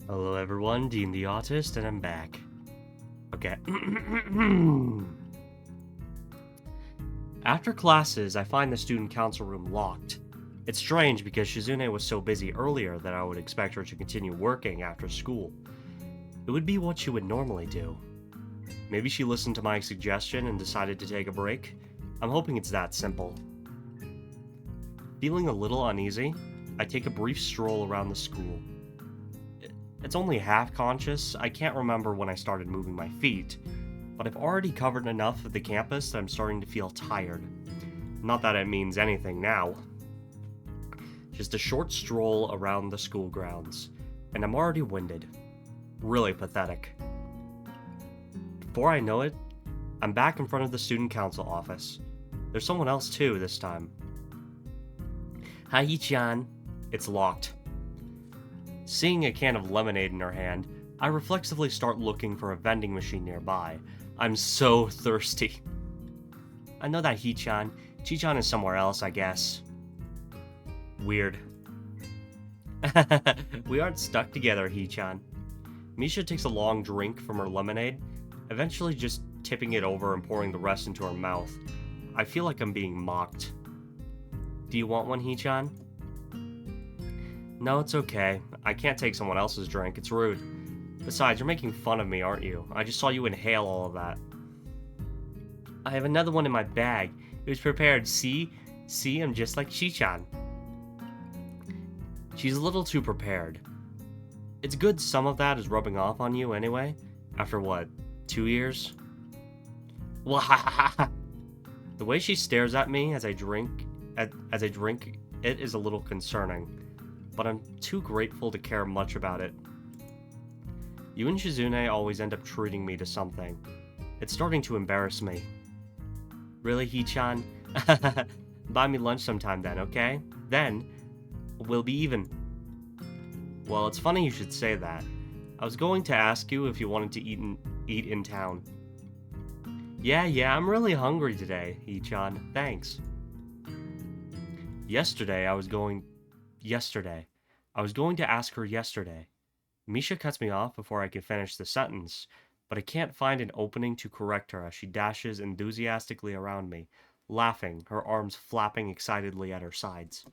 Hello everyone, Deen The Autist, and I'm back. Okay. After classes, I find the student council room locked. It's strange because Shizune was so busy earlier that I would expect her to continue working after school. It would be what she would normally do. Maybe she listened to my suggestion and decided to take a break. I'm hoping it's that simple. Feeling a little uneasy, I take a brief stroll around the school. It's only half conscious. I can't remember when I started moving my feet, but I've already covered enough of the campus that I'm starting to feel tired. Not that it means anything now. Just a short stroll around the school grounds, and I'm already winded. Really pathetic. Before I know it, I'm back in front of the student council office. There's someone else too this time. Hi, Hichan. It's locked. Seeing a can of lemonade in her hand, I reflexively start looking for a vending machine nearby. I'm so thirsty. I know that Hichan. Chichan is somewhere else, I guess. Weird. We aren't stuck together, Hichan. Misha takes a long drink from her lemonade, eventually just tipping it over and pouring the rest into her mouth. I feel like I'm being mocked. Do you want one, Hichan? No, it's okay. I can't take someone else's drink. It's rude. Besides, you're making fun of me, aren't you? I just saw you inhale all of that. I have another one in my bag. It was prepared. See, I'm just like Chichan. She's a little too prepared. It's good some of that is rubbing off on you anyway. After what, 2 years? The way she stares at me as I drink it is a little concerning. But I'm too grateful to care much about it. You and Shizune always end up treating me to something. It's starting to embarrass me. Really, Hichan? Buy me lunch sometime then, okay? Then, we'll be even. Well, it's funny you should say that. I was going to ask you if you wanted to eat in town. Yeah, I'm really hungry today, Hichan. Thanks. Yesterday, I was going to ask her yesterday. Misha cuts me off before I can finish the sentence, but I can't find an opening to correct her as she dashes enthusiastically around me, laughing, her arms flapping excitedly at her sides.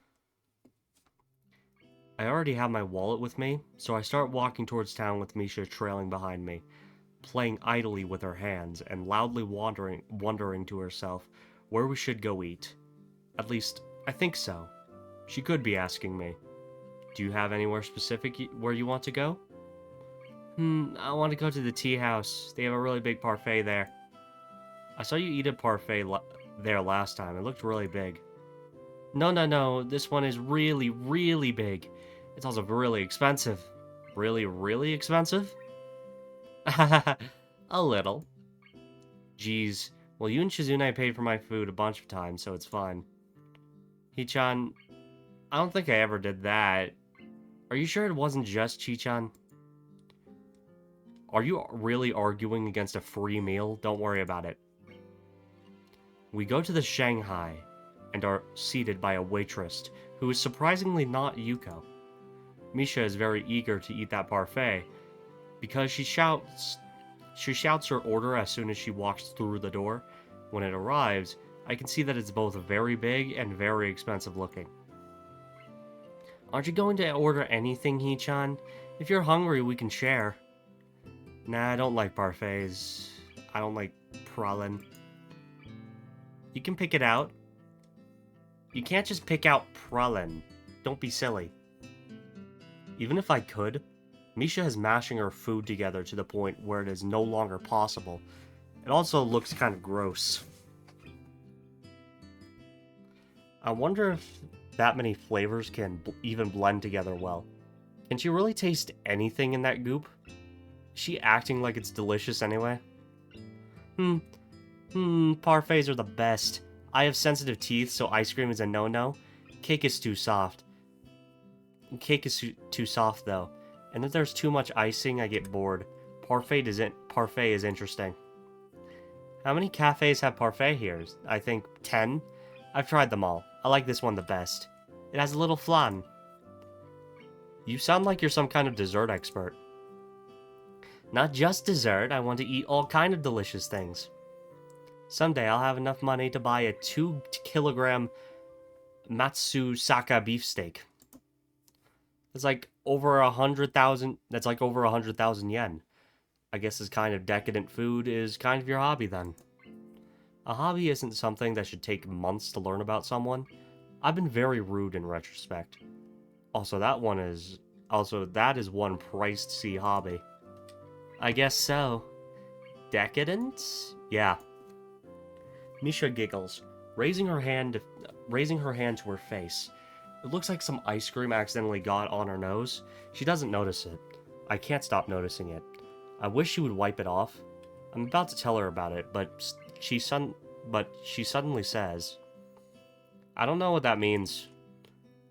I already have my wallet with me, so I start walking towards town with Misha trailing behind me, playing idly with her hands and loudly wondering to herself where we should go eat. At least, I think so. She could be asking me. Do you have anywhere specific where you want to go? I want to go to the tea house. They have a really big parfait there. I saw you eat a parfait there last time. It looked really big. No. This one is really, really big. It's also really expensive. Really, really expensive? A little. Jeez. Well, you and Shizune paid for my food a bunch of times, so it's fine. Hichan, I don't think I ever did that. Are you sure it wasn't just Chichan? Are you really arguing against a free meal? Don't worry about it. We go to the Shanghai and are seated by a waitress who is surprisingly not Yuko. Misha is very eager to eat that parfait because she shouts her order as soon as she walks through the door. When it arrives, I can see that it's both very big and very expensive looking. Aren't you going to order anything, Hichan? If you're hungry, we can share. Nah, I don't like parfaits. I don't like pralin. You can pick it out. You can't just pick out pralin. Don't be silly. Even if I could, Misha is mashing her food together to the point where it is no longer possible. It also looks kind of gross. I wonder if that many flavors can even blend together well. Can she really taste anything in that goop? Is she acting like it's delicious anyway? Parfaits are the best. I have sensitive teeth, so ice cream is a no-no. Cake is too soft. Cake is too soft, though. And if there's too much icing, I get bored. Parfait is interesting. How many cafes have parfait here? I think 10? I've tried them all. I like this one the best. It has a little flan. You sound like you're some kind of dessert expert. Not just dessert, I want to eat all kind of delicious things. Someday I'll have enough money to buy a 2-kilogram Matsusaka beefsteak. That's like over 100,000. That's like over 100,000 yen. I guess this kind of decadent food is kind of your hobby then. A hobby isn't something that should take months to learn about someone. I've been very rude in retrospect. Also, that is one priced C hobby. I guess so. Decadent? Yeah. Misha giggles, raising her hand to her face. It looks like some ice cream accidentally got on her nose. She doesn't notice it. I can't stop noticing it. I wish she would wipe it off. I'm about to tell her about it, but she suddenly says, I don't know what that means.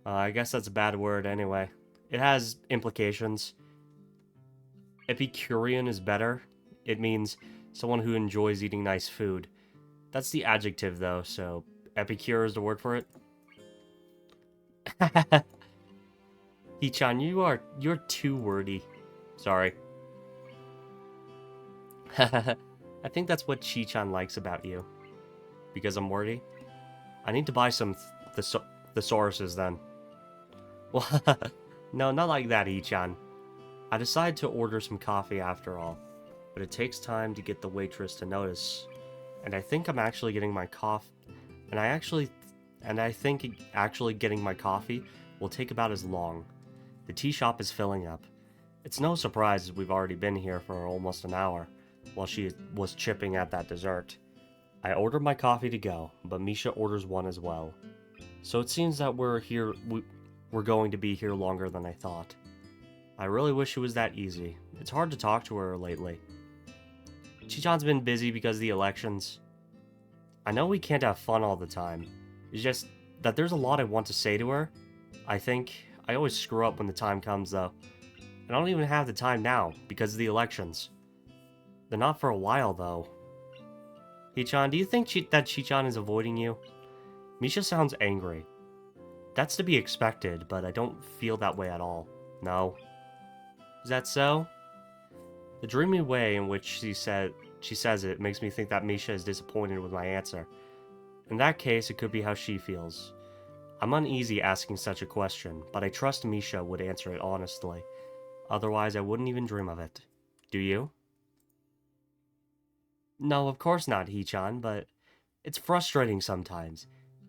I guess that's a bad word anyway. It has implications. Epicurean is better. It means someone who enjoys eating nice food. That's the adjective though, so epicure is the word for it. Hichan, you're too wordy. Sorry. I think that's what Chi-chan likes about you. Because I'm wordy? I need to buy some thesauruses then. Well, no, not like that, Hichan. I decide to order some coffee after all, but it takes time to get the waitress to notice. And I think I'm actually getting my coffee. And I think actually getting my coffee will take about as long. The tea shop is filling up. It's no surprise we've already been here for almost an hour, while she was chipping at that dessert. I ordered my coffee to go, but Misha orders one as well. So it seems that we're going to be here longer than I thought. I really wish it was that easy. It's hard to talk to her lately. Chichan's been busy because of the elections. I know we can't have fun all the time. It's just that there's a lot I want to say to her. I think I always screw up when the time comes, though. I don't even have the time now, because of the elections. They're not for a while, though. Hichan, do you think that Chichan is avoiding you? Misha sounds angry. That's to be expected, but I don't feel that way at all. No. Is that so? The dreamy way in which she says it makes me think that Misha is disappointed with my answer. In that case, it could be how she feels. I'm uneasy asking such a question, but I trust Misha would answer it honestly. Otherwise, I wouldn't even dream of it. Do you? No, of course not, Hichan, but it's frustrating sometimes.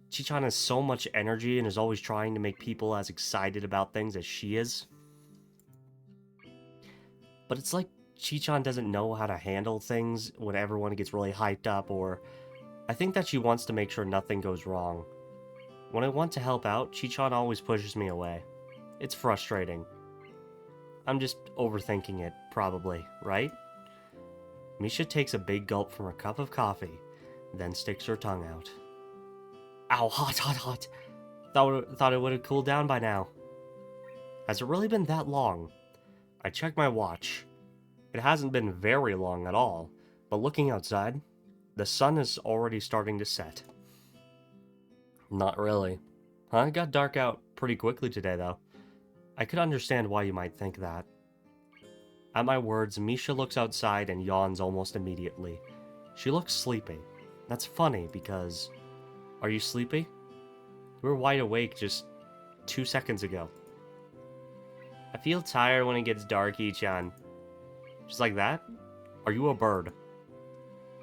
Chichan has so much energy and is always trying to make people as excited about things as she is. But it's like Chichan doesn't know how to handle things when everyone gets really hyped up, or I think that she wants to make sure nothing goes wrong. When I want to help out, Chichan always pushes me away. It's frustrating. I'm just overthinking it, probably, right? Misha takes a big gulp from her cup of coffee, then sticks her tongue out. Ow, hot, hot, hot. Thought it would have cooled down by now. Has it really been that long? I check my watch. It hasn't been very long at all, but looking outside, the sun is already starting to set. Not really. It got dark out pretty quickly today, though. I could understand why you might think that. At my words, Misha looks outside and yawns almost immediately. She looks sleepy. That's funny, because... Are you sleepy? You were wide awake just 2 seconds ago. I feel tired when it gets dark, Ichan. Just like that? Are you a bird?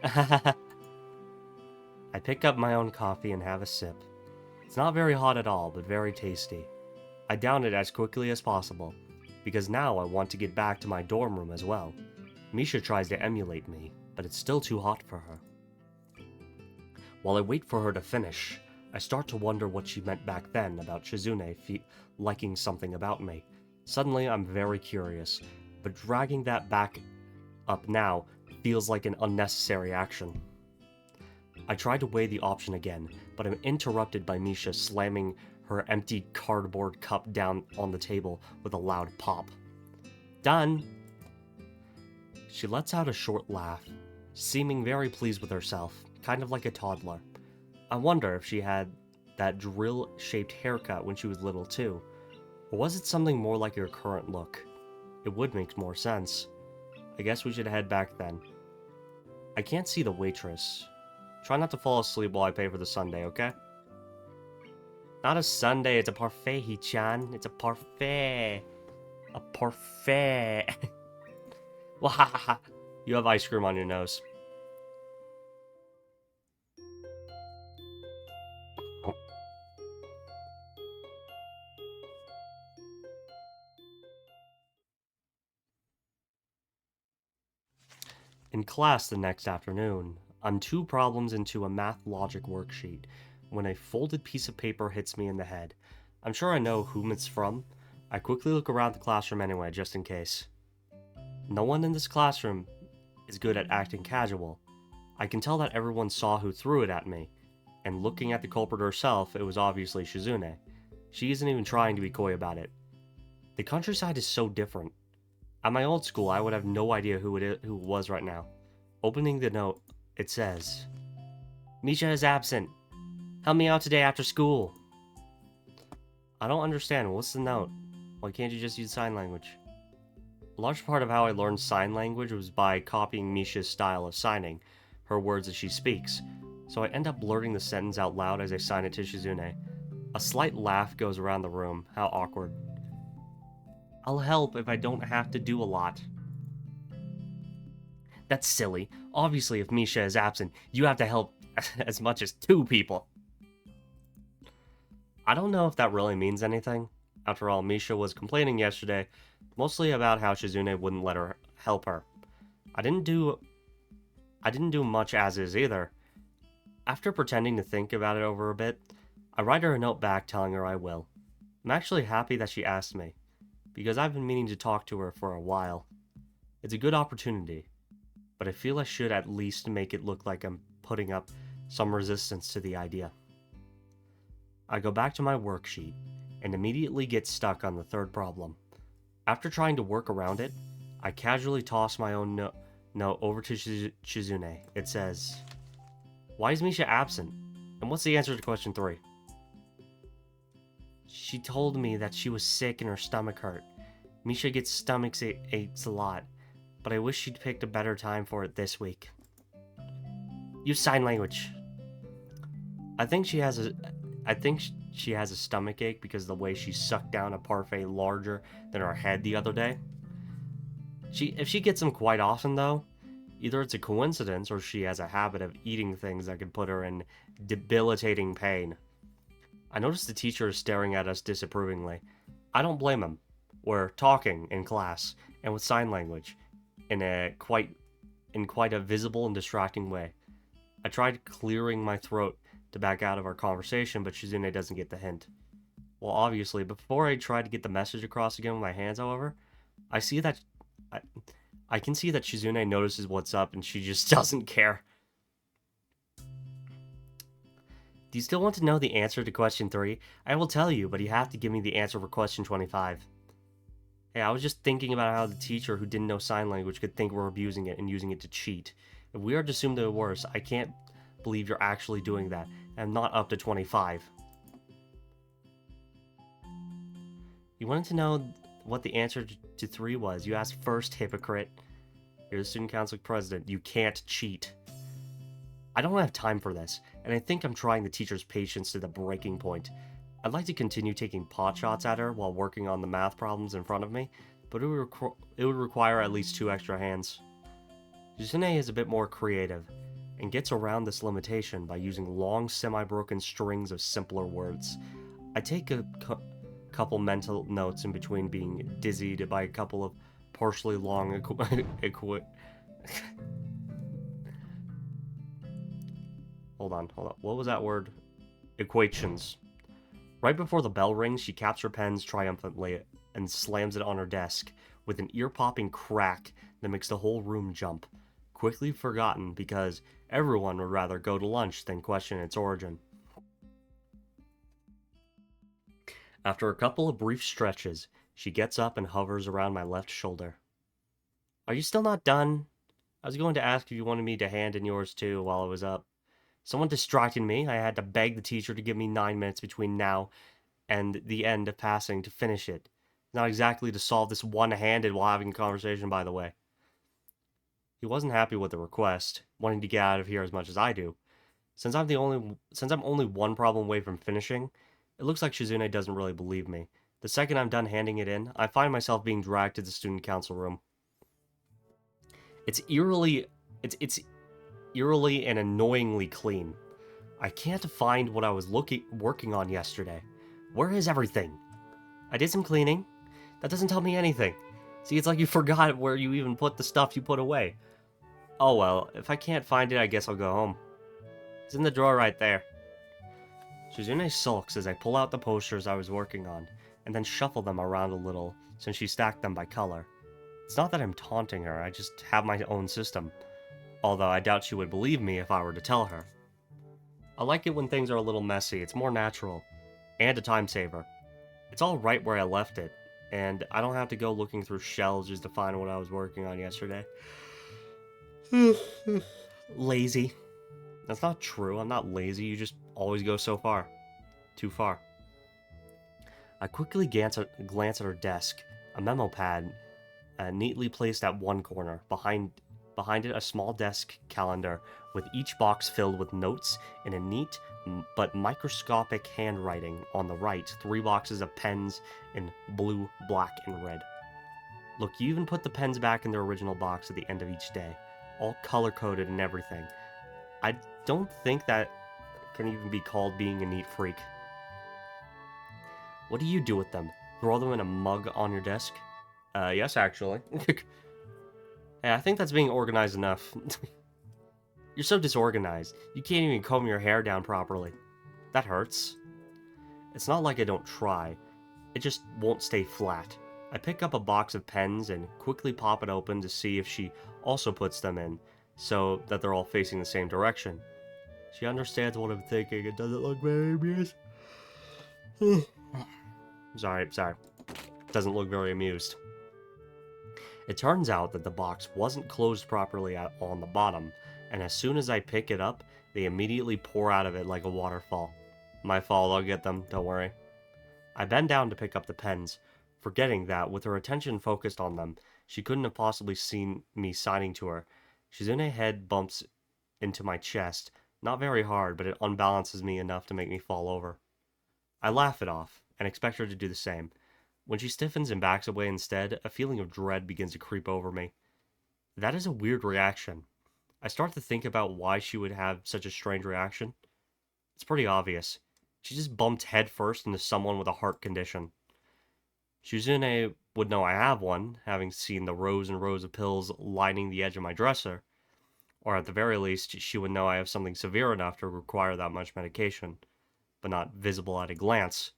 I pick up my own coffee and have a sip. It's not very hot at all, but very tasty. I down it as quickly as possible, because now I want to get back to my dorm room as well. Misha tries to emulate me, but it's still too hot for her. While I wait for her to finish, I start to wonder what she meant back then about Shizune liking something about me. Suddenly, I'm very curious, but dragging that back up now feels like an unnecessary action. I try to weigh the option again, but I'm interrupted by Misha slamming her empty cardboard cup down on the table with a loud pop. Done! She lets out a short laugh, seeming very pleased with herself, kind of like a toddler. I wonder if she had that drill-shaped haircut when she was little too, or was it something more like her current look? It would make more sense. I guess we should head back then. I can't see the waitress. Try not to fall asleep while I pay for the sundae, okay? Not a sundae, it's a parfait, Hee-chan. It's a parfait. A parfait. Wahahaha. You have ice cream on your nose. In class the next afternoon, I'm 2 problems into a math logic worksheet when a folded piece of paper hits me in the head. I'm sure I know whom it's from. I quickly look around the classroom anyway, just in case. No one in this classroom is good at acting casual. I can tell that everyone saw who threw it at me, and looking at the culprit herself, it was obviously Shizune. She isn't even trying to be coy about it. The countryside is so different. At my old school, I would have no idea who it was right now. Opening the note, it says, "Misha is absent. Help me out today after school." I don't understand. What's the note? Why can't you just use sign language? A large part of how I learned sign language was by copying Misha's style of signing, her words as she speaks, so I end up blurting the sentence out loud as I sign it to Shizune. A slight laugh goes around the room. How awkward. I'll help if I don't have to do a lot. That's silly. Obviously, if Misha is absent, you have to help as much as 2 people. I don't know if that really means anything. After all, Misha was complaining yesterday, mostly about how Shizune wouldn't let her help her. I didn't do much as is either. After pretending to think about it over a bit, I write her a note back telling her I will. I'm actually happy that she asked me, because I've been meaning to talk to her for a while. It's a good opportunity, but I feel I should at least make it look like I'm putting up some resistance to the idea. I go back to my worksheet, and immediately get stuck on the 3rd problem. After trying to work around it, I casually toss my own note over to Shizune. It says, "Why is Misha absent? And what's the answer to question 3? She told me that she was sick and her stomach hurt. Misha gets stomach aches a lot, but I wish she'd picked a better time for it this week. Use sign language." I think she has a stomach ache because of the way she sucked down a parfait larger than her head the other day. If she gets them quite often though, either it's a coincidence or she has a habit of eating things that can put her in debilitating pain. I notice the teacher is staring at us disapprovingly. I don't blame him. We're talking in class and with sign language in quite a visible and distracting way. I tried clearing my throat to back out of our conversation, but Shizune doesn't get the hint. Well, obviously, before I try to get the message across again with my hands, however, I can see that Shizune notices what's up and she just doesn't care. Do you still want to know the answer to question 3? I will tell you, but you have to give me the answer for question 25. Hey, I was just thinking about how the teacher who didn't know sign language could think we're abusing it and using it to cheat. If we are to assume the worst, I can't believe you're actually doing that. I'm not up to 25. You wanted to know what the answer to 3 was. You asked first, hypocrite. You're the student council president. You can't cheat. I don't have time for this, and I think I'm trying the teacher's patience to the breaking point. I'd like to continue taking pot shots at her while working on the math problems in front of me, but it would require at least 2 extra hands. Shizune is a bit more creative, and gets around this limitation by using long semi-broken strings of simpler words. I take a couple mental notes in between being dizzied by a couple of partially long Hold on. What was that word? Equations. Right before the bell rings, she caps her pens triumphantly and slams it on her desk with an ear-popping crack that makes the whole room jump. Quickly forgotten because everyone would rather go to lunch than question its origin. After a couple of brief stretches, she gets up and hovers around my left shoulder. Are you still not done? I was going to ask if you wanted me to hand in yours too while I was up. Someone distracted me. I had to beg the teacher to give me 9 minutes between now and the end of passing to finish it. Not exactly to solve this one-handed while having a conversation, by the way. He wasn't happy with the request, wanting to get out of here as much as I do. Since I'm only one problem away from finishing, it looks like Shizune doesn't really believe me. The second I'm done handing it in, I find myself being dragged to the student council room. It's eerily and annoyingly clean. I can't find what I was working on yesterday. Where is everything? I did some cleaning. That doesn't tell me anything. See, it's like you forgot where you even put the stuff you put away. Oh well, if I can't find it, I guess I'll go home. It's in the drawer right there. Shizune sulks as I pull out the posters I was working on, and then shuffle them around a little since she stacked them by color. It's not that I'm taunting her, I just have my own system. Although I doubt she would believe me if I were to tell her. I like it when things are a little messy, it's more natural. And a time saver. It's all right where I left it, and I don't have to go looking through shelves just to find what I was working on yesterday. Lazy. That's not true, I'm not lazy, you just always go so far. Too far. I quickly glance at her desk, a memo pad neatly placed at one corner. Behind it, a small desk calendar with each box filled with notes in a neat but microscopic handwriting. On the right, 3 boxes of pens in blue, black, and red. Look, you even put the pens back in their original box at the end of each day, all color-coded and everything. I don't think that can even be called being a neat freak. What do you do with them? Throw them in a mug on your desk? Yes, actually. Hey, I think that's being organized enough. You're so disorganized. You can't even comb your hair down properly. That hurts. It's not like I don't try. It just won't stay flat. I pick up a box of pens and quickly pop it open to see if she also puts them in, so that they're all facing the same direction. She understands what I'm thinking. It doesn't look very amused. Sorry. Doesn't look very amused. It turns out that the box wasn't closed properly on the bottom, and as soon as I pick it up, they immediately pour out of it like a waterfall. My fault, I'll get them, don't worry. I bend down to pick up the pens, forgetting that, with her attention focused on them, she couldn't have possibly seen me signing to her. Shizune's head bumps into my chest, not very hard, but it unbalances me enough to make me fall over. I laugh it off, and expect her to do the same. When she stiffens and backs away instead, a feeling of dread begins to creep over me. That is a weird reaction. I start to think about why she would have such a strange reaction. It's pretty obvious. She just bumped headfirst into someone with a heart condition. Shizune would know I have one, having seen the rows and rows of pills lining the edge of my dresser. Or at the very least, she would know I have something severe enough to require that much medication, but not visible at a glance.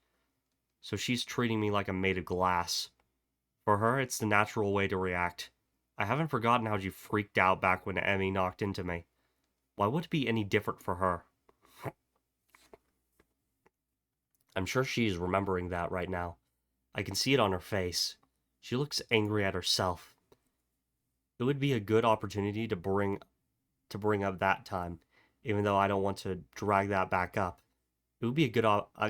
So she's treating me like I'm made of glass. For her, it's the natural way to react. I haven't forgotten how she freaked out back when Emmy knocked into me. Why would it be any different for her? I'm sure she's remembering that right now. I can see it on her face. She looks angry at herself. It would be a good opportunity to bring up that time, even though I don't want to drag that back up. It would be a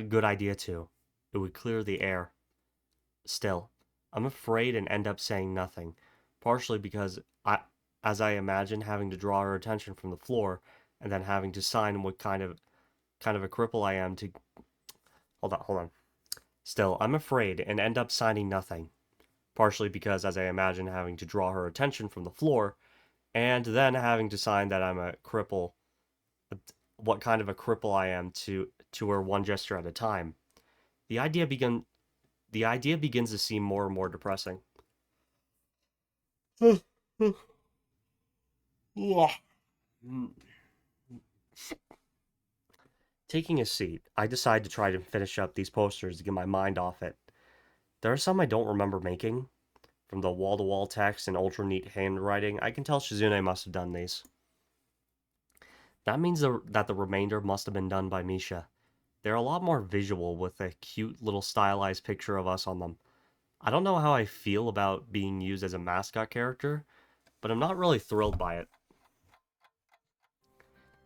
good idea too. It would clear the air. Still, I'm afraid and end up saying nothing, partially because as I imagine having to draw her attention from the floor, and then having to sign what kind of a cripple I am to... Hold on. Still, I'm afraid and end up signing nothing, partially because as I imagine having to draw her attention from the floor, and then having to sign that I'm a cripple, what kind of a cripple I am to her one gesture at a time. The idea begins to seem more and more depressing. Taking a seat, I decide to try to finish up these posters to get my mind off it. There are some I don't remember making. From the wall-to-wall text and ultra-neat handwriting, I can tell Shizune must have done these. That means that the remainder must have been done by Misha. They're a lot more visual with a cute little stylized picture of us on them. I don't know how I feel about being used as a mascot character, but I'm not really thrilled by it.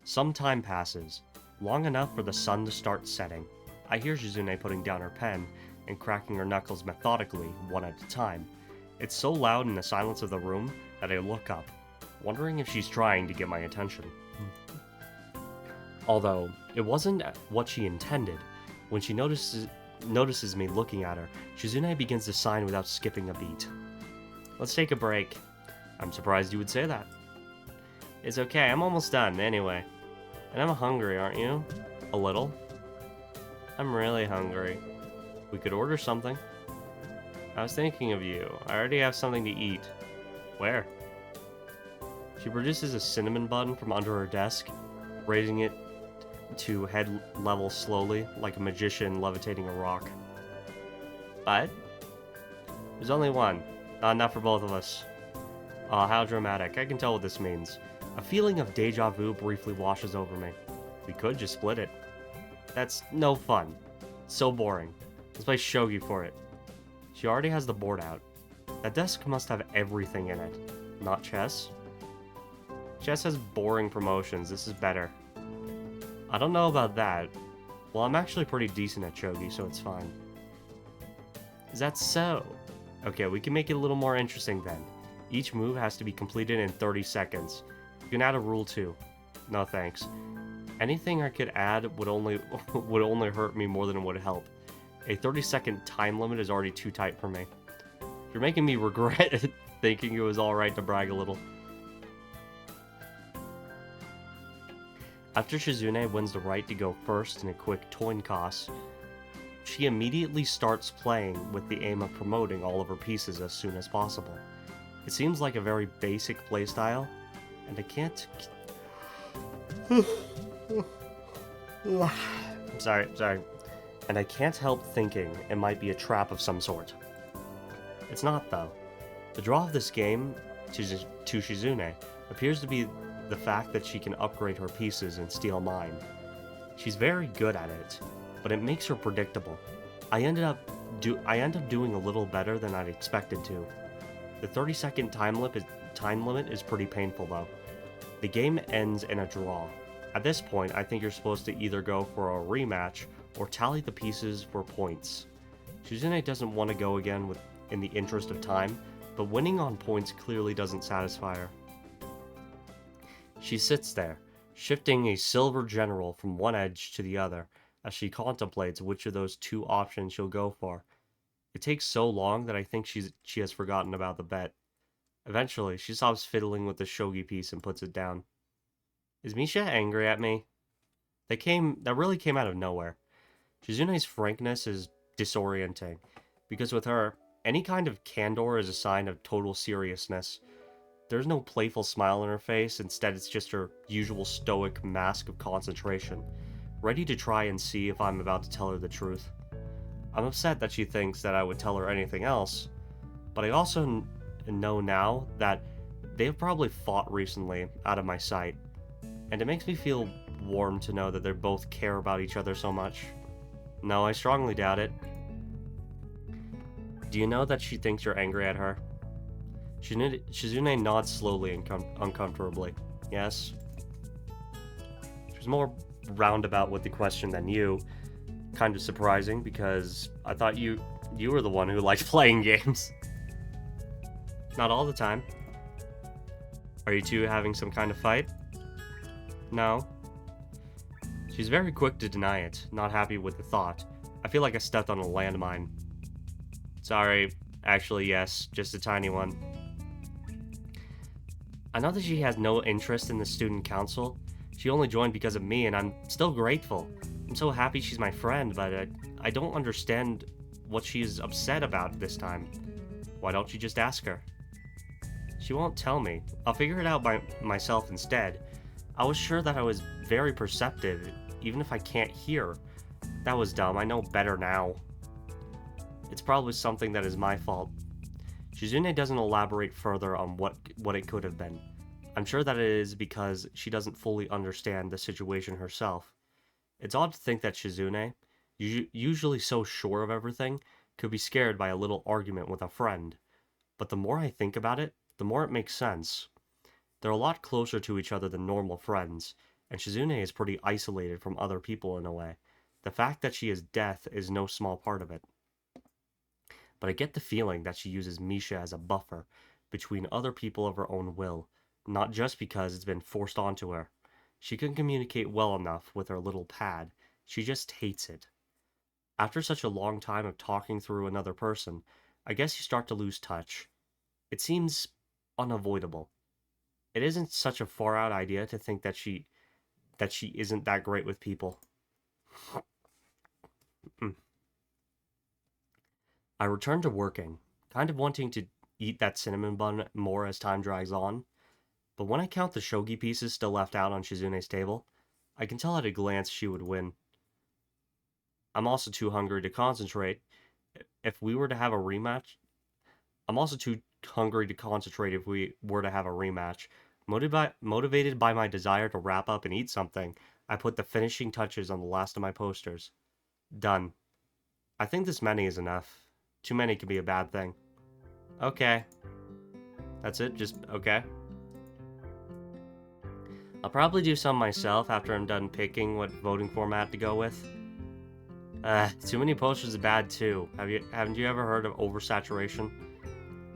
Some time passes, long enough for the sun to start setting. I hear Shizune putting down her pen and cracking her knuckles methodically, one at a time. It's so loud in the silence of the room that I look up. wondering if she's trying to get my attention. Although, it wasn't what she intended. When she notices me looking at her, Shizune begins to sign without skipping a beat. Let's take a break. I'm surprised you would say that. It's okay, I'm almost done, anyway. And I'm hungry, aren't you? A little? I'm really hungry. We could order something. I was thinking of you. I already have something to eat. Where? She produces a cinnamon bun from under her desk, raising it to head level slowly, like a magician levitating a rock. But? There's only one. Not enough for both of us. Oh, how dramatic. I can tell what this means. A feeling of deja vu briefly washes over me. We could just split it. That's no fun. So boring. Let's play shogi for it. She already has the board out. That desk must have everything in it. Not chess? Chess has boring promotions. This is better. I don't know about that. Well, I'm actually pretty decent at shogi, so it's fine. Is that so? Okay, we can make it a little more interesting then. Each move has to be completed in 30 seconds. You can add a rule too. No thanks. Anything I could add would only hurt me more than it would help. A 30-second time limit is already too tight for me. You're making me regret thinking it was alright to brag a little. After Shizune wins the right to go first in a quick coin toss, she immediately starts playing with the aim of promoting all of her pieces as soon as possible. It seems like a very basic playstyle, and I can't... sorry. And I can't help thinking it might be a trap of some sort. It's not, though. The draw of this game to Shizune appears to be the fact that she can upgrade her pieces and steal mine. She's very good at it, but it makes her predictable. I end up doing a little better than I'd expected to. The 30-second time limit is pretty painful though. The game ends in a draw. At this point, I think you're supposed to either go for a rematch or tally the pieces for points. Shizune doesn't want to go again in the interest of time, but winning on points clearly doesn't satisfy her. She sits there, shifting a silver general from one edge to the other as she contemplates which of those two options she'll go for. It takes so long that I think she has forgotten about the bet. Eventually, she stops fiddling with the shogi piece and puts it down. Is Misha angry at me? That really came out of nowhere. Shizune's frankness is disorienting, because with her, any kind of candor is a sign of total seriousness. There's no playful smile on her face, instead it's just her usual stoic mask of concentration, ready to try and see if I'm about to tell her the truth. I'm upset that she thinks that I would tell her anything else, but I also know now that they've probably fought recently out of my sight, and it makes me feel warm to know that they both care about each other so much. No, I strongly doubt it. Do you know that she thinks you're angry at her? Shizune nods slowly and uncomfortably. Yes? She was more roundabout with the question than you. Kind of surprising, because I thought you were the one who liked playing games. Not all the time. Are you two having some kind of fight? No. She's very quick to deny it, not happy with the thought. I feel like I stepped on a landmine. Sorry, actually yes, just a tiny one. I know that she has no interest in the student council. She only joined because of me, and I'm still grateful. I'm so happy she's my friend, but I don't understand what she's upset about this time. Why don't you just ask her? She won't tell me. I'll figure it out by myself instead. I was sure that I was very perceptive, even if I can't hear. That was dumb. I know better now. It's probably something that is my fault. Shizune doesn't elaborate further on what it could have been. I'm sure that it is because she doesn't fully understand the situation herself. It's odd to think that Shizune, usually so sure of everything, could be scared by a little argument with a friend. But the more I think about it, the more it makes sense. They're a lot closer to each other than normal friends, and Shizune is pretty isolated from other people in a way. The fact that she is deaf is no small part of it. But I get the feeling that she uses Misha as a buffer between other people of her own will, not just because it's been forced onto her. She can communicate well enough with her little pad, she just hates it. After such a long time of talking through another person, I guess you start to lose touch. It seems unavoidable. It isn't such a far out idea to think that she isn't that great with people. I return to working, kind of wanting to eat that cinnamon bun more as time drags on, but when I count the shogi pieces still left out on Shizune's table, I can tell at a glance she would win. I'm also too hungry to concentrate. If we were to have a rematch, I'm also too hungry to concentrate if we were to have a rematch. Motivated by my desire to wrap up and eat something, I put the finishing touches on the last of my posters. Done. I think this many is enough. Too many can be a bad thing. Okay. That's it? Just okay? I'll probably do some myself after I'm done picking what voting format to go with. Too many posters is bad too. Haven't you ever heard of oversaturation?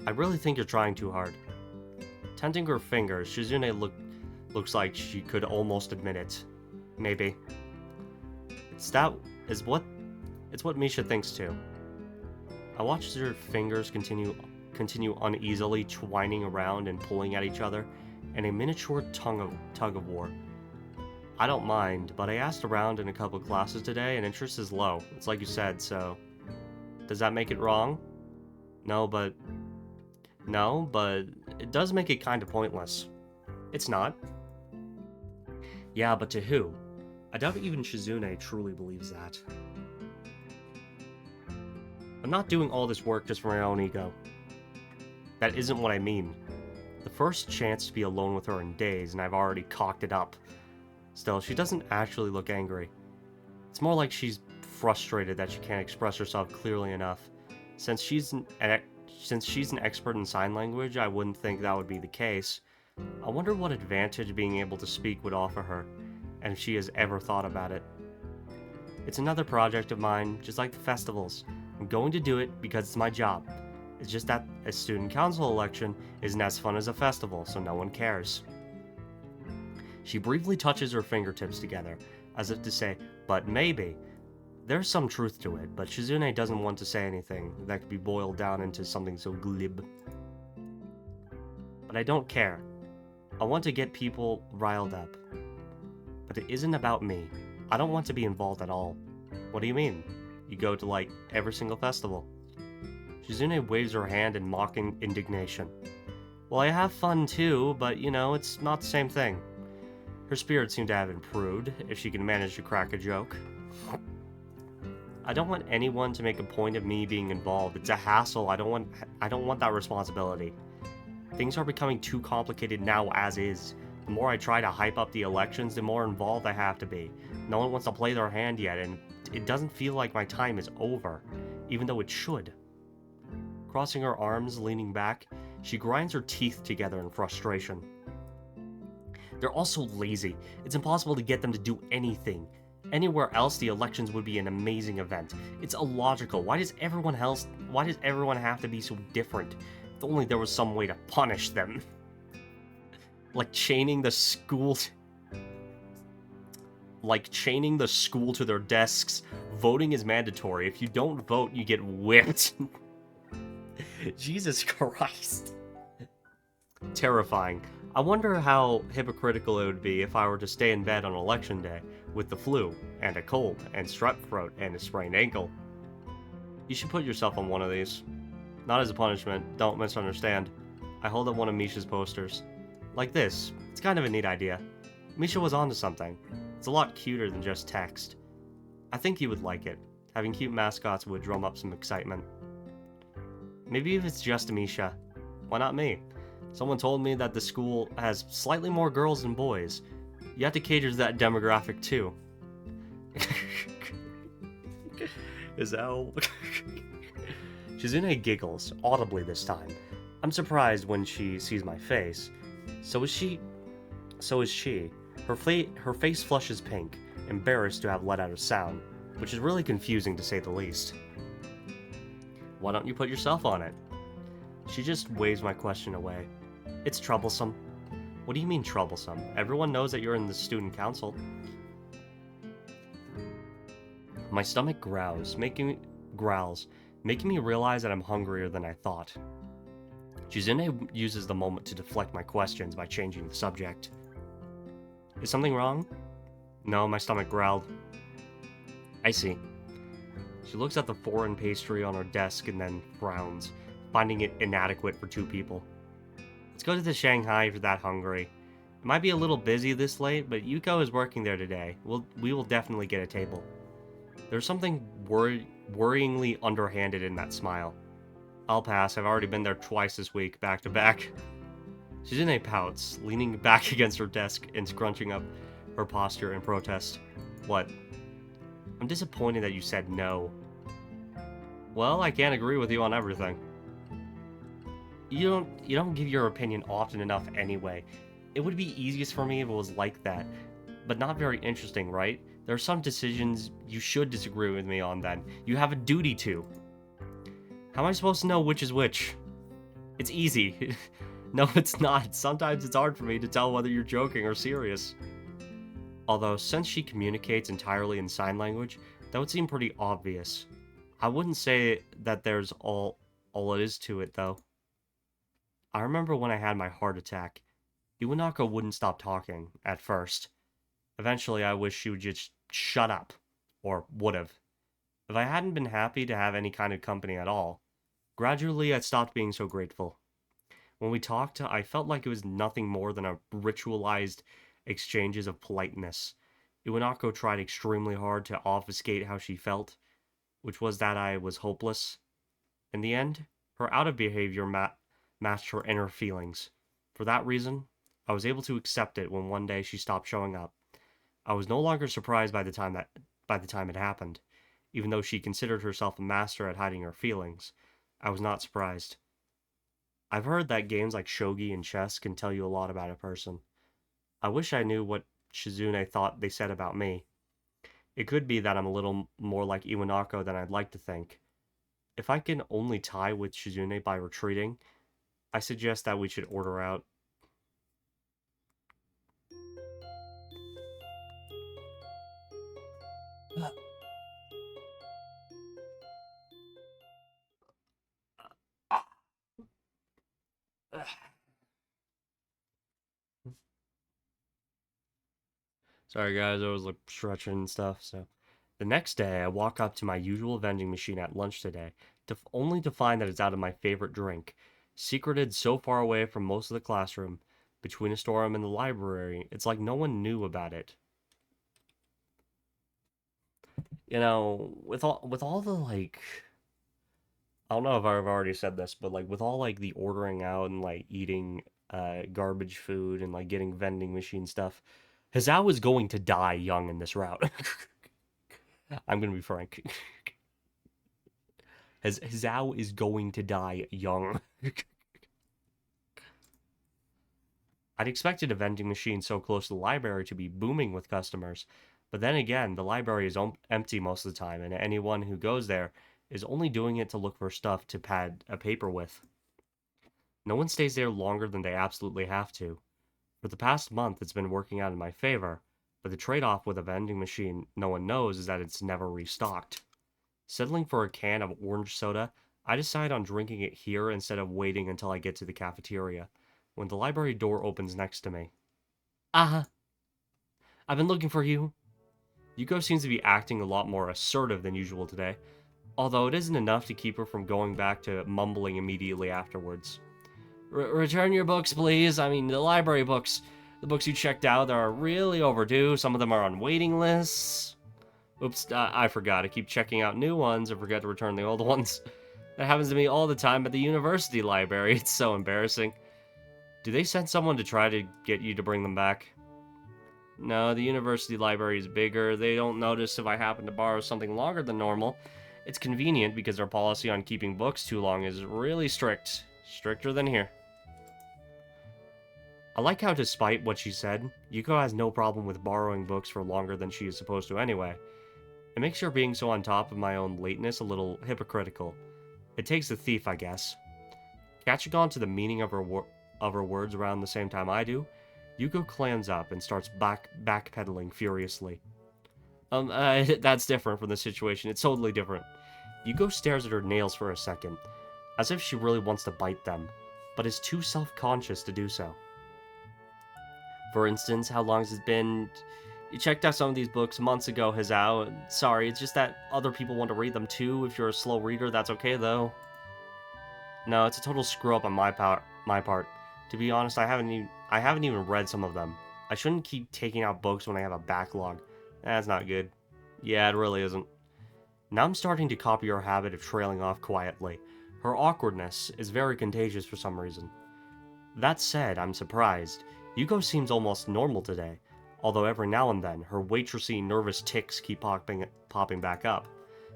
I really think you're trying too hard. Tenting her fingers, Shizune looks like she could almost admit it. Maybe. It's what Misha thinks too. I watch her fingers continue uneasily twining around and pulling at each other in a miniature tug of war. I don't mind, but I asked around in a couple of classes today and interest is low. It's like you said, so... Does that make it wrong? No, but it does make it kind of pointless. It's not. Yeah, but to who? I doubt even Shizune truly believes that. I'm not doing all this work just for my own ego. That isn't what I mean. The first chance to be alone with her in days, and I've already cocked it up. Still, she doesn't actually look angry. It's more like she's frustrated that she can't express herself clearly enough. Since she's an expert in sign language, I wouldn't think that would be the case. I wonder what advantage being able to speak would offer her, and if she has ever thought about it. It's another project of mine, just like the festivals. I'm going to do it because it's my job. It's just that a student council election isn't as fun as a festival, so no one cares. She briefly touches her fingertips together, as if to say, but maybe. There's some truth to it, but Shizune doesn't want to say anything that could be boiled down into something so glib. But I don't care. I want to get people riled up. But it isn't about me. I don't want to be involved at all. What do you mean? You go to, like, every single festival. Shizune waves her hand in mocking indignation. Well, I have fun too, but, it's not the same thing. Her spirits seem to have improved, if she can manage to crack a joke. I don't want anyone to make a point of me being involved. It's a hassle. I don't want that responsibility. Things are becoming too complicated now as is. The more I try to hype up the elections, the more involved I have to be. No one wants to play their hand yet, and it doesn't feel like my time is over, even though it should. Crossing her arms, leaning back, she grinds her teeth together in frustration. They're all so lazy. It's impossible to get them to do anything. Anywhere else, the elections would be an amazing event. It's illogical. Why does everyone have to be so different? If only there was some way to punish them. Like chaining the school to their desks. Voting is mandatory. If you don't vote, you get whipped. Jesus Christ. Terrifying. I wonder how hypocritical it would be if I were to stay in bed on election day with the flu, and a cold, and strep throat, and a sprained ankle. You should put yourself on one of these. Not as a punishment, don't misunderstand. I hold up one of Misha's posters. Like this. It's kind of a neat idea. Misha was onto something. It's a lot cuter than just text. I think you would like it. Having cute mascots would drum up some excitement. Maybe if it's just Misha. Why not me? Someone told me that the school has slightly more girls than boys. You have to cater to that demographic too. Is that all? Shizune giggles, audibly this time. I'm surprised when she sees my face. So is she. Her face flushes pink, embarrassed to have let out a sound, which is really confusing to say the least. Why don't you put yourself on it? She just waves my question away. It's troublesome. What do you mean troublesome? Everyone knows that you're in the student council. My stomach growls, making me realize that I'm hungrier than I thought. Shizune uses the moment to deflect my questions by changing the subject. Is something wrong? No, my stomach growled. I see. She looks at the foreign pastry on her desk and then frowns, finding it inadequate for 2 people. Let's go to the Shanghai if you're that hungry. It might be a little busy this late, but Yuko is working there today. We will definitely get a table. There's something worryingly underhanded in that smile. I'll pass, I've already been there twice this week, back to back. Shizune pouts, leaning back against her desk and scrunching up her posture in protest. What? I'm disappointed that you said no. Well, I can't agree with you on everything. You don't give your opinion often enough anyway. It would be easiest for me if it was like that, but not very interesting, right? There are some decisions you should disagree with me on then. You have a duty to. How am I supposed to know which is which? It's easy. No, it's not. Sometimes it's hard for me to tell whether you're joking or serious. Although, since she communicates entirely in sign language, that would seem pretty obvious. I wouldn't say that there's all it is to it, though. I remember when I had my heart attack. Iwanako wouldn't stop talking, at first. Eventually, I wished she would just shut up. Or would've. If I hadn't been happy to have any kind of company at all, gradually I stopped being so grateful. When we talked, I felt like it was nothing more than a ritualized exchanges of politeness. Iwanako tried extremely hard to obfuscate how she felt, which was that I was hopeless. In the end, her out-of-behavior matched her inner feelings. For that reason, I was able to accept it when one day she stopped showing up. I was no longer surprised by the time it happened. Even though she considered herself a master at hiding her feelings, I was not surprised. I've heard that games like shogi and chess can tell you a lot about a person. I wish I knew what Shizune thought they said about me. It could be that I'm a little more like Iwanako than I'd like to think. If I can only tie with Shizune by retreating, I suggest that we should order out. Sorry guys, I was like stretching and stuff, so. The next day, I walk up to my usual vending machine at lunch today, only to find that it's out of my favorite drink, secreted so far away from most of the classroom, between a storeroom and the library, it's like no one knew about it. You know, with all the like, I don't know if I've already said this, but like with all like the ordering out and like eating garbage food and like getting vending machine stuff, Hazao is going to die young in this route. I'm gonna be frank. Hazao is going to die young. I'd expected a vending machine so close to the library to be booming with customers, but then again, the library is empty most of the time, and anyone who goes there is only doing it to look for stuff to pad a paper with. No one stays there longer than they absolutely have to. For the past month, it's been working out in my favor, but the trade-off with a vending machine no one knows is that it's never restocked. Settling for a can of orange soda, I decide on drinking it here instead of waiting until I get to the cafeteria, when the library door opens next to me. Ah, I've been looking for you. Yuko seems to be acting a lot more assertive than usual today, although it isn't enough to keep her from going back to mumbling immediately afterwards. Return your books, please. I mean, the library books. The books you checked out are really overdue. Some of them are on waiting lists. Oops, I forgot. I keep checking out new ones and forget to return the old ones. That happens to me all the time at the university library. It's so embarrassing. Do they send someone to try to get you to bring them back? No, the university library is bigger. They don't notice if I happen to borrow something longer than normal. It's convenient because their policy on keeping books too long is really strict. Stricter than here. I like how, despite what she said, Yuko has no problem with borrowing books for longer than she is supposed to anyway. It makes her being so on top of my own lateness a little hypocritical. It takes the thief, I guess. Catching on to the meaning of her words around the same time I do, Yuko clams up and starts backpedaling furiously. That's different from the situation. It's totally different. Yuko stares at her nails for a second, as if she really wants to bite them, but is too self-conscious to do so. For instance, how long has it been? You checked out some of these books months ago, Hazao. Sorry, it's just that other people want to read them too. If you're a slow reader, that's okay though. No, it's a total screw up on my part. To be honest, I haven't even read some of them. I shouldn't keep taking out books when I have a backlog. That's not good. Yeah, it really isn't. Now I'm starting to copy her habit of trailing off quietly. Her awkwardness is very contagious for some reason. That said, I'm surprised. Yuko seems almost normal today, although every now and then her waitressy nervous tics keep popping back up.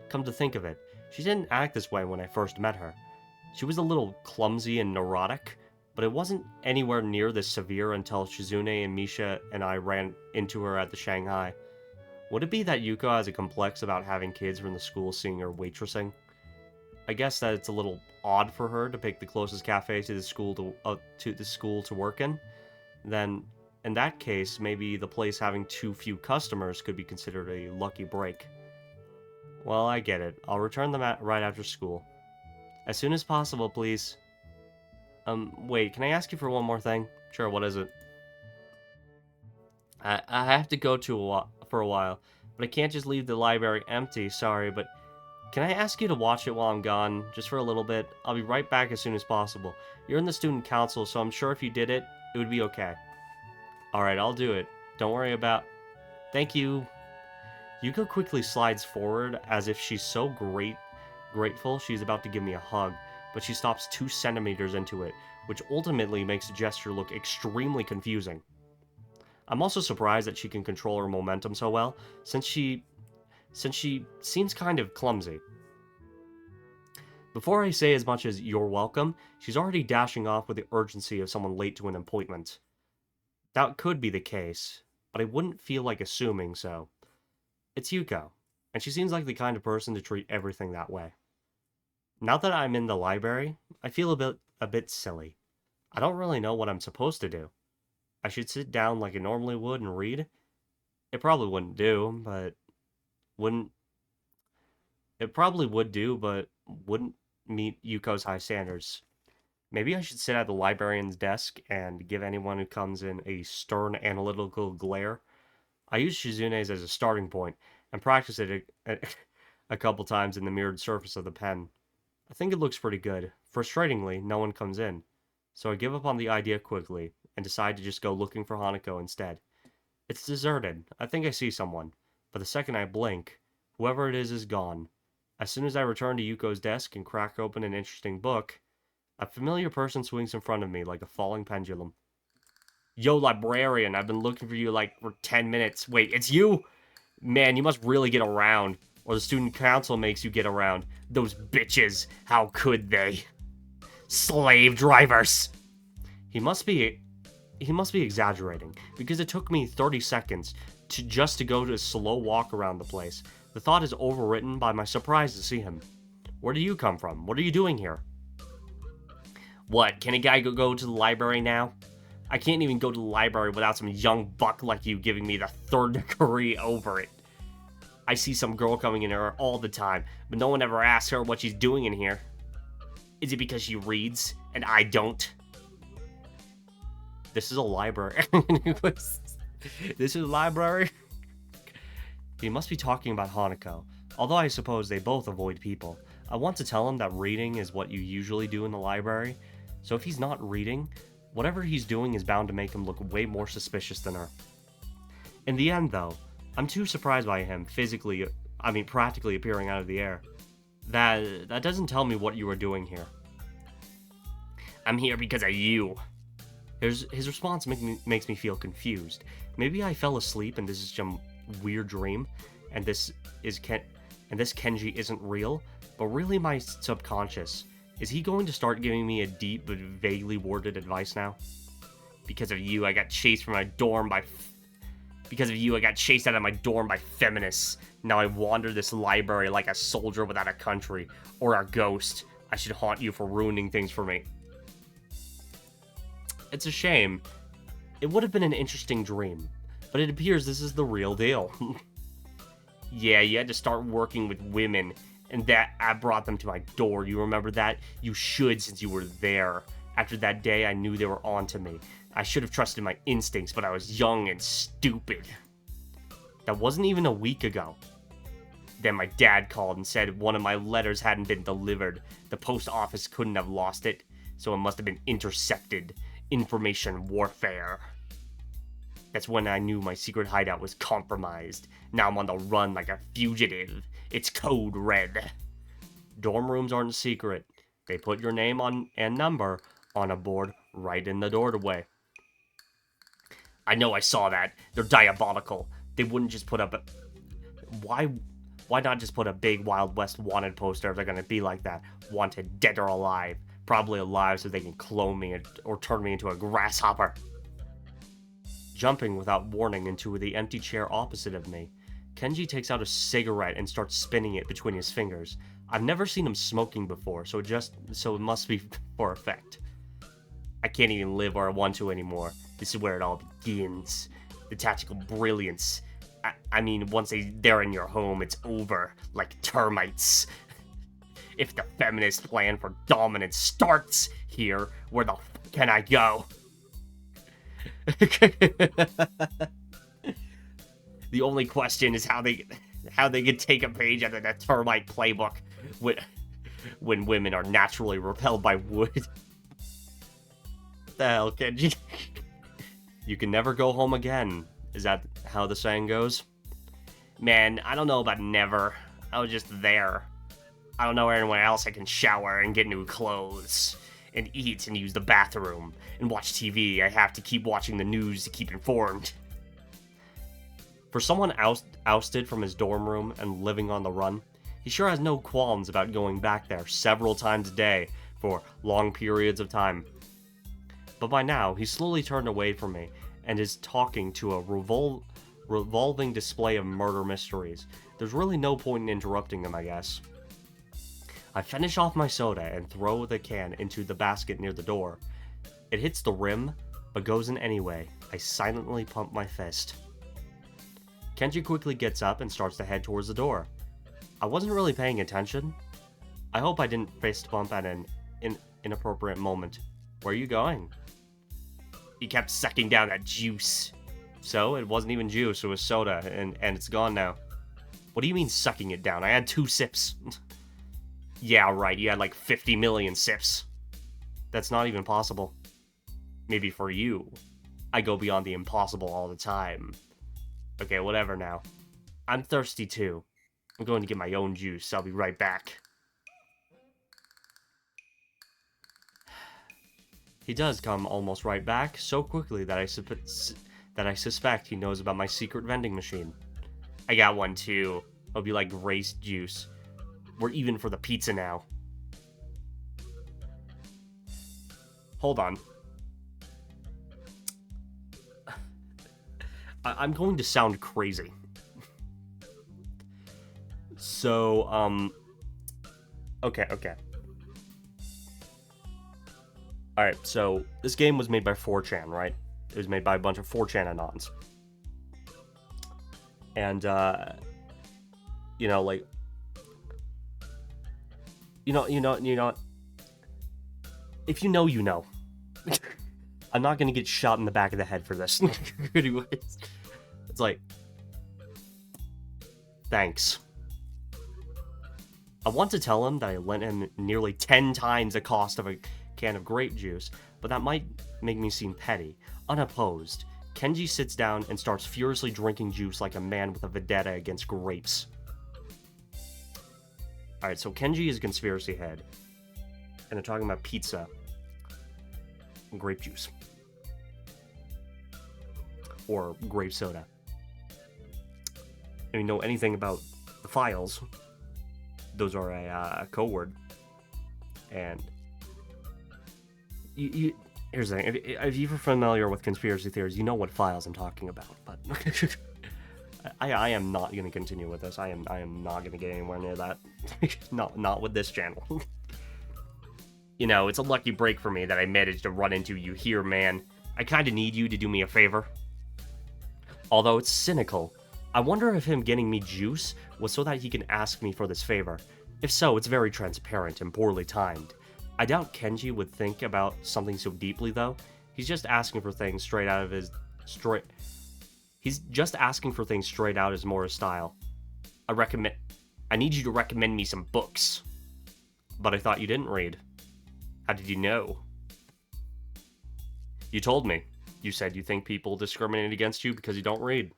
Come to think of it, she didn't act this way when I first met her. She was a little clumsy and neurotic, but it wasn't anywhere near this severe until Shizune and Misha and I ran into her at the Shanghai. Would it be that Yuko has a complex about having kids from the school seeing her waitressing? I guess that it's a little odd for her to pick the closest cafe to the school to work in. Then, in that case, maybe the place having too few customers could be considered a lucky break. Well, I get it. I'll return them right after school. As soon as possible, please. Wait, can I ask you for one more thing? Sure, what is it? I have to go for a while, but I can't just leave the library empty, sorry, but can I ask you to watch it while I'm gone, just for a little bit? I'll be right back as soon as possible. You're in the student council, so I'm sure if you did it, it would be okay. Alright, I'll do it. Don't worry about... Thank you. Yuko quickly slides forward as if she's so grateful she's about to give me a hug, but she stops 2 centimeters into it, which ultimately makes the gesture look extremely confusing. I'm also surprised that she can control her momentum so well, since she seems kind of clumsy. Before I say as much as "you're welcome," she's already dashing off with the urgency of someone late to an appointment. That could be the case, but I wouldn't feel like assuming so. It's Yuko, and she seems like the kind of person to treat everything that way. Now that I'm in the library, I feel a bit silly. I don't really know what I'm supposed to do. I should sit down like I normally would and read? It probably wouldn't do, but wouldn't... It probably would do, but wouldn't meet Yuko's high standards. Maybe I should sit at the librarian's desk and give anyone who comes in a stern analytical glare. I use Shizune's as a starting point, and practice it a couple times in the mirrored surface of the pen. I think it looks pretty good. Frustratingly, no one comes in. So I give up on the idea quickly, and decide to just go looking for Hanako instead. It's deserted. I think I see someone, but the second I blink, whoever it is gone. As soon as I return to Yuko's desk and crack open an interesting book, a familiar person swings in front of me like a falling pendulum. Yo, librarian, I've been looking for you for 10 minutes. Wait, it's you? Man, you must really get around, or the student council makes you get around. Those bitches, how could they? Slave drivers! He must be exaggerating, because it took me 30 seconds to go to a slow walk around the place. The thought is overwritten by my surprise to see him. Where do you come from? What are you doing here? What, can a guy go to the library now? I can't even go to the library without some young buck like you giving me the third degree over it. I see some girl coming in here all the time, but no one ever asks her what she's doing in here. Is it because she reads, and I don't? This is a library. This is a library? He must be talking about Hanako, although I suppose they both avoid people. I want to tell him that reading is what you usually do in the library, so if he's not reading, whatever he's doing is bound to make him look way more suspicious than her. In the end, though, I'm too surprised by him practically appearing out of the air. That doesn't tell me what you are doing here. I'm here because of you. His response makes me feel confused. Maybe I fell asleep and this is some weird dream, and this Kenji isn't real, but really my subconscious. Is he going to start giving me a deep but vaguely worded advice now? Because of you, I got chased out of my dorm by feminists. Now I wander this library like a soldier without a country, or a ghost. I should haunt you for ruining things for me. It's a shame. It would have been an interesting dream, but it appears this is the real deal. Yeah, you had to start working with women, and that I brought them to my door. You remember that? You should, since you were there. After that day, I knew they were onto me. I should have trusted my instincts, but I was young and stupid. That wasn't even a week ago. Then my dad called and said one of my letters hadn't been delivered. The post office couldn't have lost it, so it must have been intercepted. Information warfare. That's when I knew my secret hideout was compromised. Now I'm on the run like a fugitive. It's code red. Dorm rooms aren't secret. They put your name on and number on a board right in the doorway. I know I saw that. They're diabolical. They wouldn't just put up a... Why not just put a big Wild West wanted poster if they're gonna be like that? Wanted dead or alive. Probably alive so they can clone me or turn me into a grasshopper. Jumping without warning into the empty chair opposite of me, Kenji takes out a cigarette and starts spinning it between his fingers. I've never seen him smoking before, so it must be for effect. I can't even live where I want to anymore. This is where it all begins. The tactical brilliance. I mean, once they're in your home, it's over, like termites. If the feminist plan for dominance starts here, where the f can I go? The only question is how they can take a page out of the termite playbook when women are naturally repelled by wood. What the hell, Kenji? You can never go home again. Is that how the saying goes? Man, I don't know about never. I was just there. I don't know anywhere else I can shower and get new clothes, and eat and use the bathroom, and watch TV. I have to keep watching the news to keep informed. For someone ousted from his dorm room and living on the run, he sure has no qualms about going back there several times a day for long periods of time. But by now, he's slowly turned away from me and is talking to a revolving display of murder mysteries. There's really no point in interrupting him, I guess. I finish off my soda and throw the can into the basket near the door. It hits the rim, but goes in anyway. I silently pump my fist. Kenji quickly gets up and starts to head towards the door. I wasn't really paying attention. I hope I didn't fist bump at an inappropriate moment. Where are you going? He kept sucking down that juice. So, it wasn't even juice, it was soda, and it's gone now. What do you mean sucking it down? I had 2 sips. Yeah, right, you had like 50 million sips. That's not even possible. Maybe for you. I go beyond the impossible all the time. Okay, whatever now. I'm thirsty too. I'm going to get my own juice. I'll be right back. He does come almost right back, so quickly that I suspect he knows about my secret vending machine. I got one too. It'll be like Grace juice. We're even for the pizza now. Hold on. I'm going to sound crazy. So, okay. Alright, so this game was made by 4chan, right? It was made by a bunch of 4chan anons. And, you know, like, you know, if you know, you know. I'm not gonna get shot in the back of the head for this. Anyways, it's like, thanks. I want to tell him that I lent him nearly 10 times the cost of a can of grape juice, but that might make me seem petty. Unopposed, Kenji sits down and starts furiously drinking juice like a man with a vendetta against grapes. Alright, so Kenji is a conspiracy head, and they're talking about pizza and grape juice. Or grape soda. If you know anything about the files, those are a code word. And here's the thing, if you're familiar with conspiracy theories, you know what files I'm talking about, but I am not going to continue with this. I am not going to get anywhere near that. not with this channel. You know, it's a lucky break for me that I managed to run into you here, man. I kinda need you to do me a favor. Although it's cynical, I wonder if him getting me juice was so that he can ask me for this favor. If so, it's very transparent and poorly timed. I doubt Kenji would think about something so deeply, though. He's just asking for things straight out of his Mora style. I need you to recommend me some books. But I thought you didn't read. How did you know? You told me. You said you think people discriminate against you because you don't read.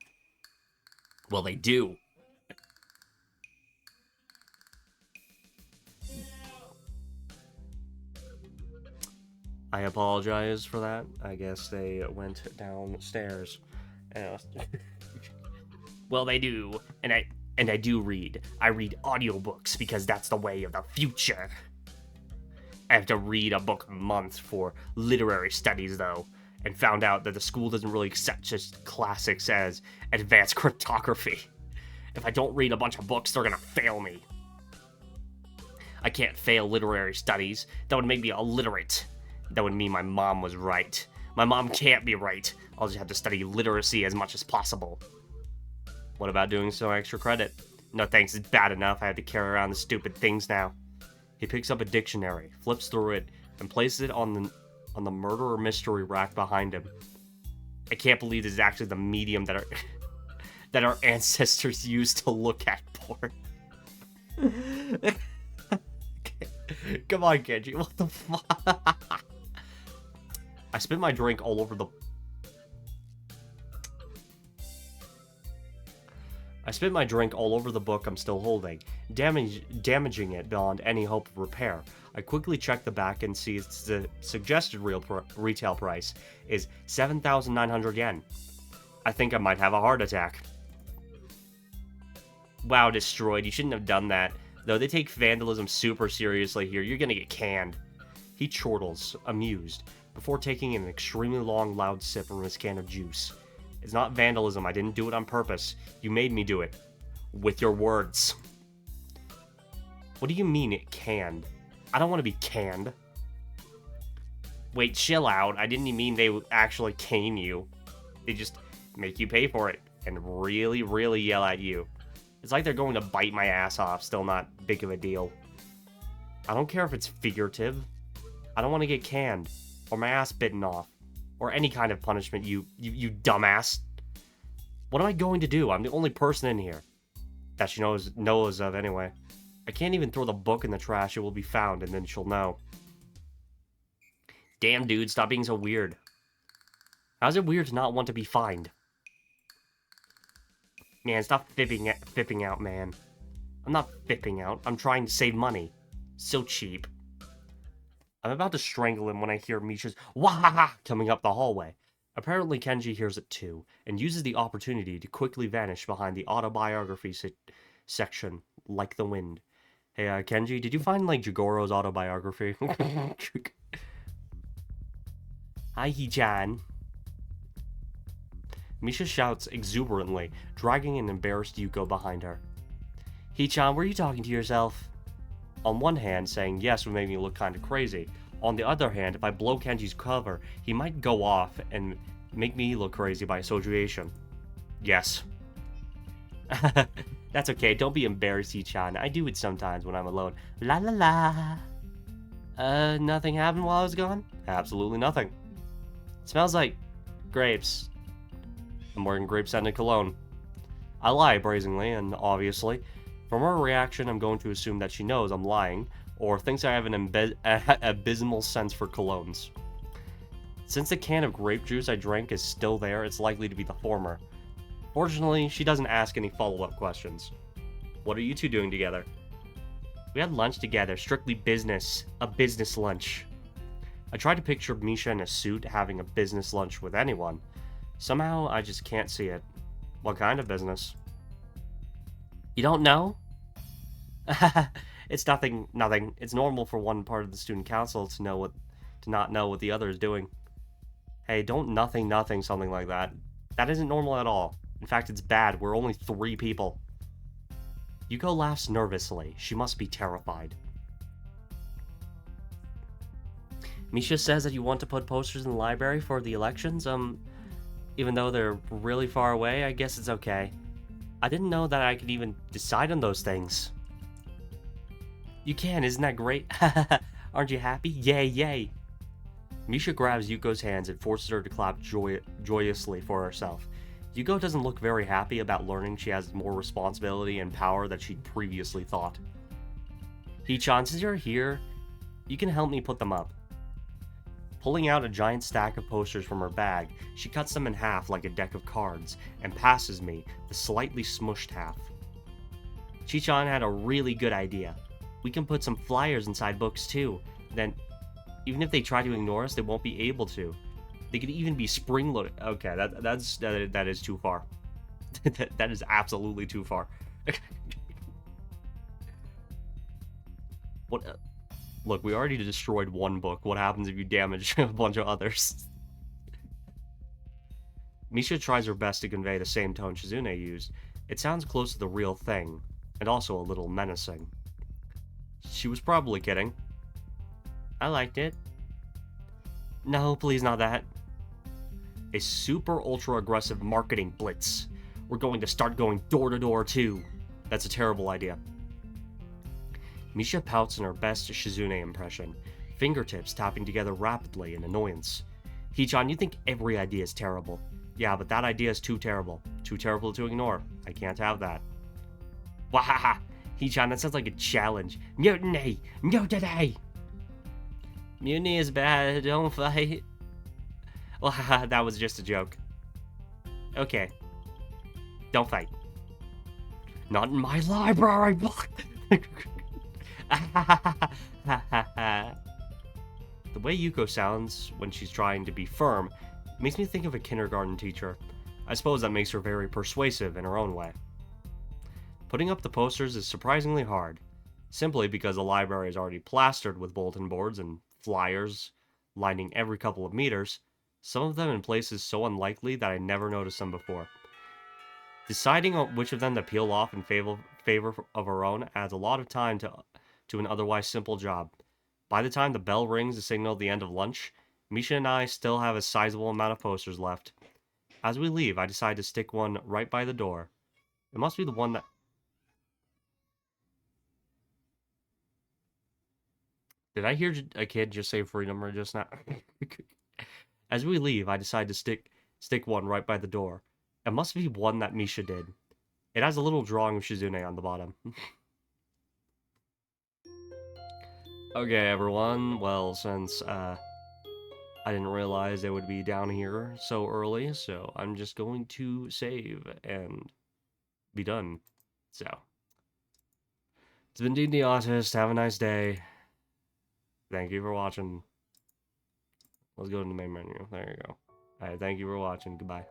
Well, they do. I apologize for that. I guess they went downstairs. Well, they do. And I do read. I read audiobooks because that's the way of the future. I have to read a book a month for literary studies, though, and found out that the school doesn't really accept just classics as advanced cryptography. If I don't read a bunch of books, they're gonna fail me. I can't fail literary studies. That would make me illiterate. That would mean my mom was right. My mom can't be right. I'll just have to study literacy as much as possible. What about doing some extra credit? No thanks, it's bad enough I have to carry around the stupid things now. He picks up a dictionary, flips through it, and places it on the murder mystery rack behind him. I can't believe this is actually the medium that our ancestors used to look at porn. Come on, Kenji, what the fuck? I spit my drink all over the book I'm still holding, damaging it beyond any hope of repair. I quickly check the back and see the suggested retail price is 7,900 yen. I think I might have a heart attack. Wow, destroyed. You shouldn't have done that. Though they take vandalism super seriously here, you're gonna get canned. He chortles, amused, before taking an extremely long, loud sip from his can of juice. It's not vandalism. I didn't do it on purpose. You made me do it. With your words. What do you mean it canned? I don't want to be canned. Wait, chill out. I didn't mean they would actually cane you. They just make you pay for it and really, really yell at you. It's like they're going to bite my ass off. Still not big of a deal. I don't care if it's figurative. I don't want to get canned or my ass bitten off. Or any kind of punishment, you dumbass. What am I going to do? I'm the only person in here. That she knows of anyway. I can't even throw the book in the trash. It will be found, and then she'll know. Damn, dude, stop being so weird. How's it weird to not want to be fined? Man, stop fipping out, man. I'm not fipping out. I'm trying to save money. So cheap. I'm about to strangle him when I hear Misha's "Wahaha" coming up the hallway. Apparently Kenji hears it too, and uses the opportunity to quickly vanish behind the autobiography section, like the wind. Hey, Kenji, did you find, like, Jigoro's autobiography? Hi, Hee-chan. Misha shouts exuberantly, dragging an embarrassed Yuko behind her. Hee-chan, were you talking to yourself? On one hand, saying yes would make me look kinda crazy. On the other hand, if I blow Kenji's cover, he might go off and make me look crazy by association. Yes. That's okay, don't be embarrassed, Hee-chan. I do it sometimes when I'm alone. La la la. Nothing happened while I was gone? Absolutely nothing. It smells like grapes. I'm wearing grape-scented cologne. I lie brazenly and obviously. From her reaction, I'm going to assume that she knows I'm lying, or thinks I have an abysmal sense for colognes. Since the can of grape juice I drank is still there, it's likely to be the former. Fortunately, she doesn't ask any follow-up questions. What are you two doing together? We had lunch together, strictly business. A business lunch. I tried to picture Misha in a suit having a business lunch with anyone. Somehow, I just can't see it. What kind of business? You don't know? It's nothing. It's normal for one part of the student council to not know what the other is doing. Hey, don't nothing something like that. That isn't normal at all. In fact, it's bad. We're only 3 people. Yuko laughs nervously. She must be terrified. Misha says that you want to put posters in the library for the elections, even though they're really far away, I guess it's okay. I didn't know that I could even decide on those things. You can, isn't that great? Aren't you happy? Yay, yay! Misha grabs Yuko's hands and forces her to clap joyously for herself. Yuko doesn't look very happy about learning she has more responsibility and power than she'd previously thought. Hee-chan, since you're here, you can help me put them up. Pulling out a giant stack of posters from her bag, she cuts them in half like a deck of cards and passes me the slightly smushed half. Chi-chan had a really good idea. We can put some flyers inside books too. Then, even if they try to ignore us, they won't be able to. They could even be spring-loaded. Okay, that is too far. That is absolutely too far. What? Look, we already destroyed one book. What happens if you damage a bunch of others? Misha tries her best to convey the same tone Shizune used. It sounds close to the real thing, and also a little menacing. She was probably kidding. I liked it. No, please not that. A super ultra aggressive marketing blitz. We're going to start going door to door too. That's a terrible idea. Misha pouts in her best Shizune impression, fingertips tapping together rapidly in annoyance. Hee-chan, you think every idea is terrible. Yeah, but that idea is too terrible. Too terrible to ignore. I can't have that. Wahaha! Hee-chan, that sounds like a challenge. Mutiny! Mutiny! Mutiny is bad, don't fight. Wahaha, that was just a joke. Okay. Don't fight. Not in my library! The way Yuko sounds when she's trying to be firm makes me think of a kindergarten teacher. I suppose that makes her very persuasive in her own way. Putting up the posters is surprisingly hard, simply because the library is already plastered with bulletin boards and flyers lining every couple of meters, some of them in places so unlikely that I never noticed them before. Deciding on which of them to peel off in favor of her own adds a lot of time to an otherwise simple job. By the time the bell rings to signal the end of lunch, Misha and I still have a sizable amount of posters left. As we leave, I decide to stick one right by the door. It must be the one that... Did I hear a kid just say freedom just now? As we leave, I decide to stick one right by the door. It must be one that Misha did. It has a little drawing of Shizune on the bottom. Okay, everyone. Well, since I didn't realize they would be down here so early, so I'm just going to save and be done. So, it's been Deen The Autist. Have a nice day. Thank you for watching. Let's go to the main menu. There you go. Alright, thank you for watching. Goodbye.